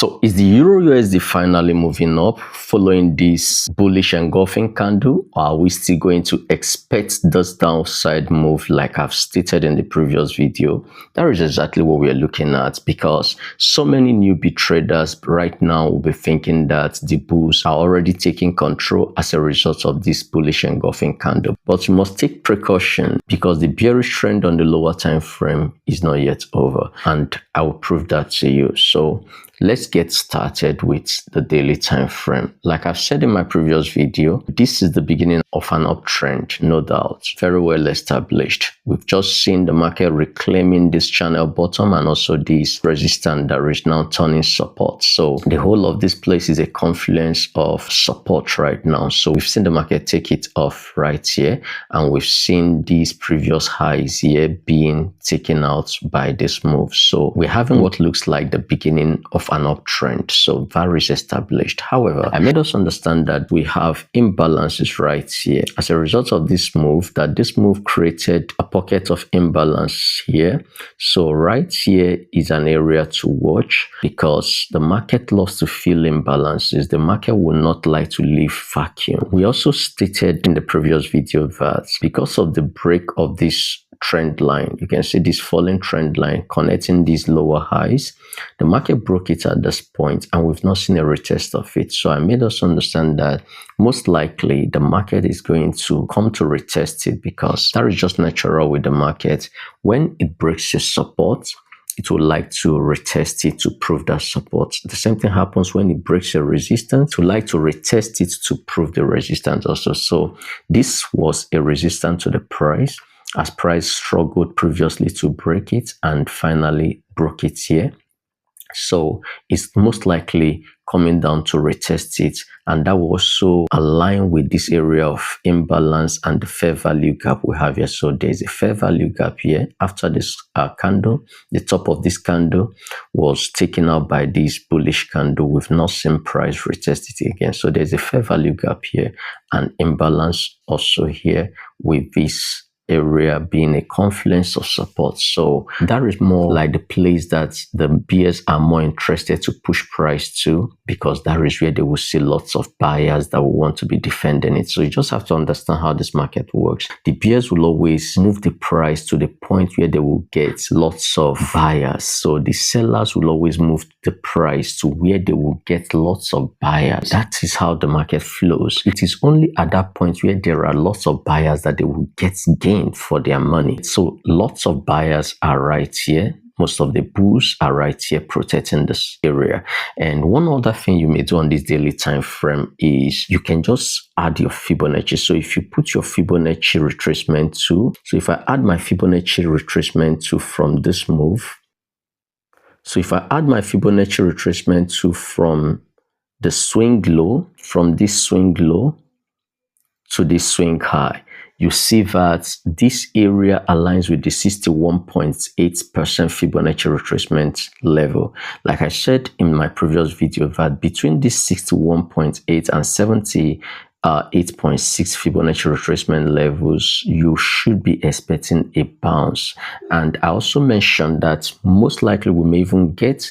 So is the EURUSD finally moving up following this bullish engulfing candle, or are we still going to expect this downside move like I've stated in the previous video? That is exactly what we're looking at, because so many newbie traders right now will be thinking that the bulls are already taking control as a result of this bullish engulfing candle. But you must take precaution, because the bearish trend on the lower time frame is not yet over, and I will prove that to you. So let's get started with the daily time frame. Like I've said in my previous video, this is the beginning of an uptrend, no doubt, very well established. We've just seen the market reclaiming this channel bottom and also this resistance that is now turning support. So the whole of this place is a confluence of support right now. So we've seen the market take it off right here, and we've seen these previous highs here being taken out by this move. So we're having what looks like the beginning of an uptrend, so very established. However, I made us understand that we have imbalances right here as a result of this move, that this move created a pocket of imbalance here. So right here is an area to watch, because the market loves to feel imbalances. The market will not like to leave vacuum. We also stated in the previous video that because of the break of this trend line, you can see this falling trend line connecting these lower highs, the market broke it at this point, and we've not seen a retest of it. So I made us understand that most likely the market is going to come to retest it, because that is just natural with the market. When it breaks your support, it would like to retest it to prove that support. The same thing happens when it breaks a resistance. It would like to retest it to prove the resistance also. So this was a resistance to the price, as price struggled previously to break it and finally broke it here. So it's most likely coming down to retest it, and that will also align with this area of imbalance and the fair value gap we have here. So there's a fair value gap here after this candle. The top of this candle was taken out by this bullish candle. We've not seen price retest it again. So there's a fair value gap here and imbalance also here, with this area being a confluence of support. So that is more like the place that the bears are more interested to push price to, because that is where they will see lots of buyers that will want to be defending it. So you just have to understand how this market works. The bears will always move the price to the point where they will get lots of buyers. So the sellers will always move the price to where they will get lots of buyers. That is how the market flows. It is only at that point where there are lots of buyers that they will get gain for their money. So lots of buyers are right here. Most of the bulls are right here protecting this area. And one other thing you may do on this daily time frame is you can just add your Fibonacci. So if you put your Fibonacci retracement tool, so if I add my Fibonacci retracement tool from this move, so if I add my Fibonacci retracement tool from the swing low, from this swing low to this swing high, you see that this area aligns with the 61.8% Fibonacci retracement level. Like I said in my previous video, that between this 61.8 and 78.6 Fibonacci retracement levels, you should be expecting a bounce. And I also mentioned that most likely we may even get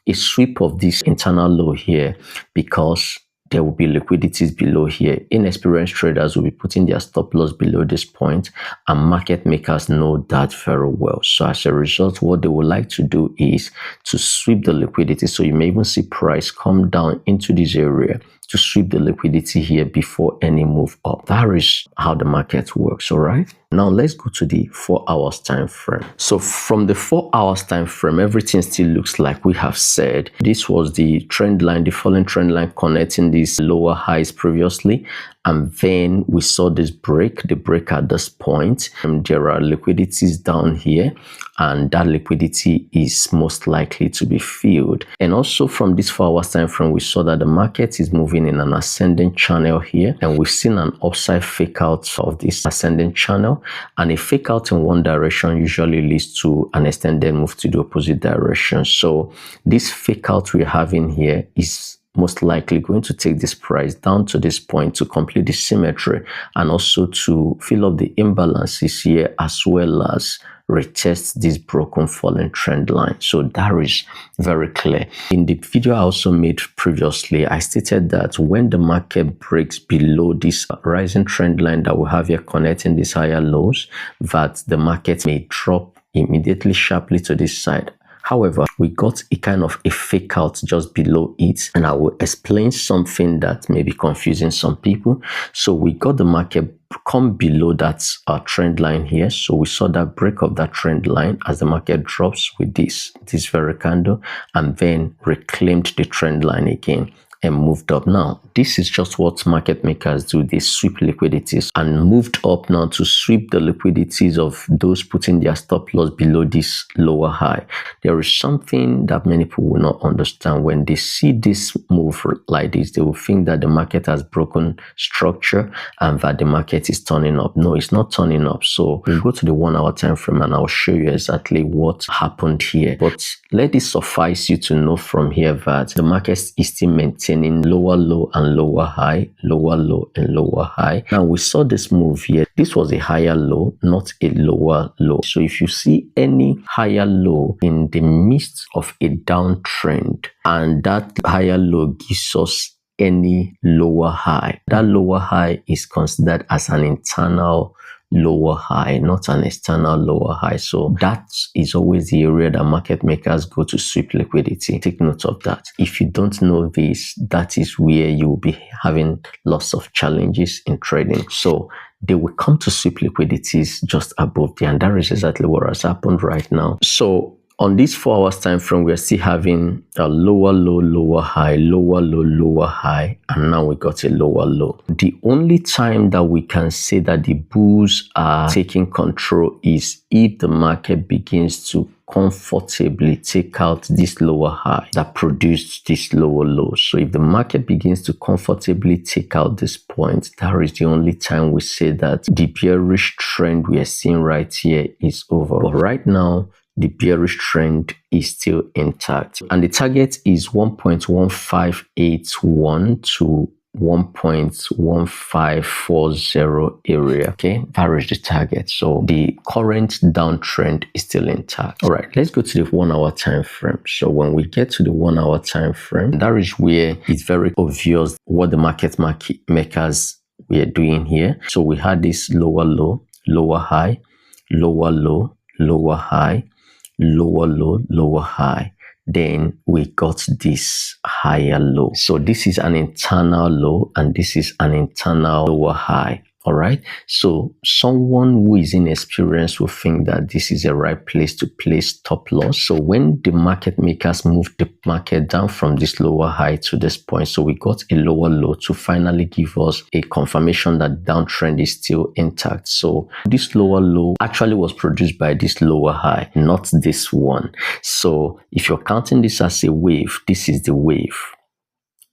a sweep of this internal low here, because there will be liquidities below here. Inexperienced traders will be putting their stop loss below this point, and market makers know that very well. So as a result, what they would like to do is to sweep the liquidity. So you may even see price come down into this area to sweep the liquidity here before any move up. That is how the market works, all right? Now let's go to the 4 hours time frame. So from the 4 hours time frame, everything still looks like we have said. This was the trend line, the falling trend line connecting these lower highs previously, and then we saw this break, the break at this point, and there are liquidities down here, and that liquidity is most likely to be filled. And also from this 4 hours time frame, we saw that the market is moving in an ascending channel here, and we've seen an upside fake out of this ascending channel, and a fake out in one direction usually leads to an extended move to the opposite direction. So this fake out we're having here is most likely going to take this price down to this point to complete the symmetry, and also to fill up the imbalances here, as well as retest this broken falling trend line. So that is very clear. In the video I also made previously, I stated that when the market breaks below this rising trend line that we have here connecting these higher lows, that the market may drop immediately sharply to this side. However, we got a kind of a fake out just below it, and I will explain something that may be confusing some people. So we got the market come below that trend line here. So we saw that break of that trend line as the market drops with this very candle, and then reclaimed the trend line again and moved up. Now, this is just what market makers do. They sweep liquidities and moved up now to sweep the liquidities of those putting their stop loss below this lower high. There is something that many people will not understand. When they see this move like this, they will think that the market has broken structure and that the market is turning up. No, it's not turning up. So we'll go to the 1 hour time frame and I'll show you exactly what happened here. But let it suffice you to know from here that the market is still maintaining lower low and lower high, lower low and lower high. Now we saw this move here. This was a higher low, not a lower low. So if you see any higher low in the midst of a downtrend and that higher low gives us any lower high, that lower high is considered as an internal lower high, not an external lower high. So that is always the area that market makers go to sweep liquidity. Take note of that. If you don't know this, that is where you will be having lots of challenges in trading. So they will come to sweep liquidities just above there, and that is exactly what has happened right now. So on this 4 hours time frame, we are still having a lower low, lower high, lower low, lower high, and now we got a lower low. The only time that we can say that the bulls are taking control is if the market begins to comfortably take out this lower high that produced this lower low. So if the market begins to comfortably take out this point, that is the only time we say that the bearish trend we are seeing right here is over. But right now, the bearish trend is still intact, and the target is 1.1581 to 1.1540 area. Okay, that is the target. So the current downtrend is still intact. All right, let's go to the 1 hour time frame. So when we get to the 1 hour time frame, that is where it's very obvious what the market makers were doing here. So we had this lower low, lower high, lower low, lower high, lower low, lower high. Then we got this higher low. So this is an internal low and this is an internal lower high. All right. So someone who is inexperienced will think that this is the right place to place stop loss. So when the market makers moved the market down from this lower high to this point, so we got a lower low to finally give us a confirmation that downtrend is still intact. So this lower low actually was produced by this lower high, not this one. So if you're counting this as a wave, this is the wave.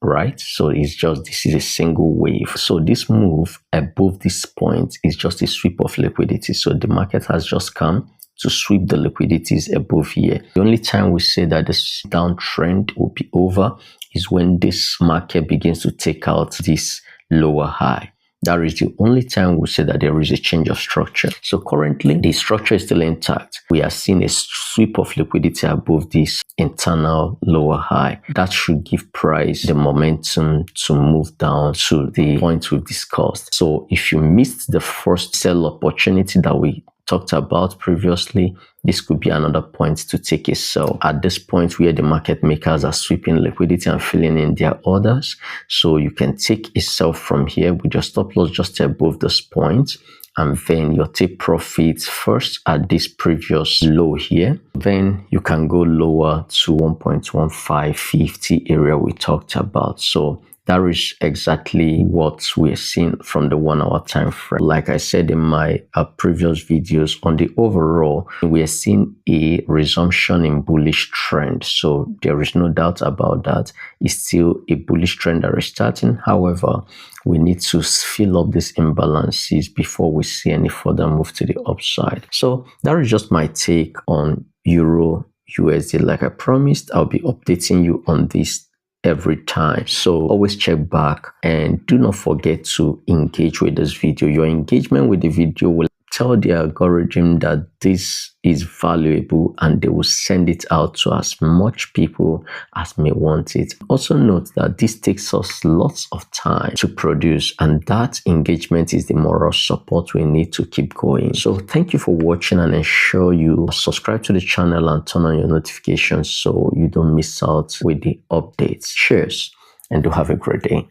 Right, so it's just, this is a single wave. So this move above this point is just a sweep of liquidity. So the market has just come to sweep the liquidities above here. The only time we say that this downtrend will be over is when this market begins to take out this lower high. That is the only time we say that there is a change of structure. So currently, the structure is still intact. We are seeing a sweep of liquidity above this internal lower high. That should give price the momentum to move down to the point we've discussed. So if you missed the first sell opportunity that we talked about previously, this could be another point to take a sell at this point where the market makers are sweeping liquidity and filling in their orders. So you can take a sell from here with your stop loss just above this point, and then you'll take profits first at this previous low here. Then you can go lower to 1.1550 area we talked about. So that is exactly what we're seeing from the 1 hour time frame. Like I said in my previous videos, on the overall, we are seeing a resumption in bullish trend. So there is no doubt about that. It's still a bullish trend that is starting. However, we need to fill up these imbalances before we see any further move to the upside. So that is just my take on Euro USD. Like I promised, I'll be updating you on this every time. So always check back and do not forget to engage with this video. Your engagement with the video will tell the algorithm that this is valuable and they will send it out to as much people as may want it. Also note that this takes us lots of time to produce, and that engagement is the moral support we need to keep going. So thank you for watching, and ensure you subscribe to the channel and turn on your notifications so you don't miss out with the updates. Cheers and do have a great day.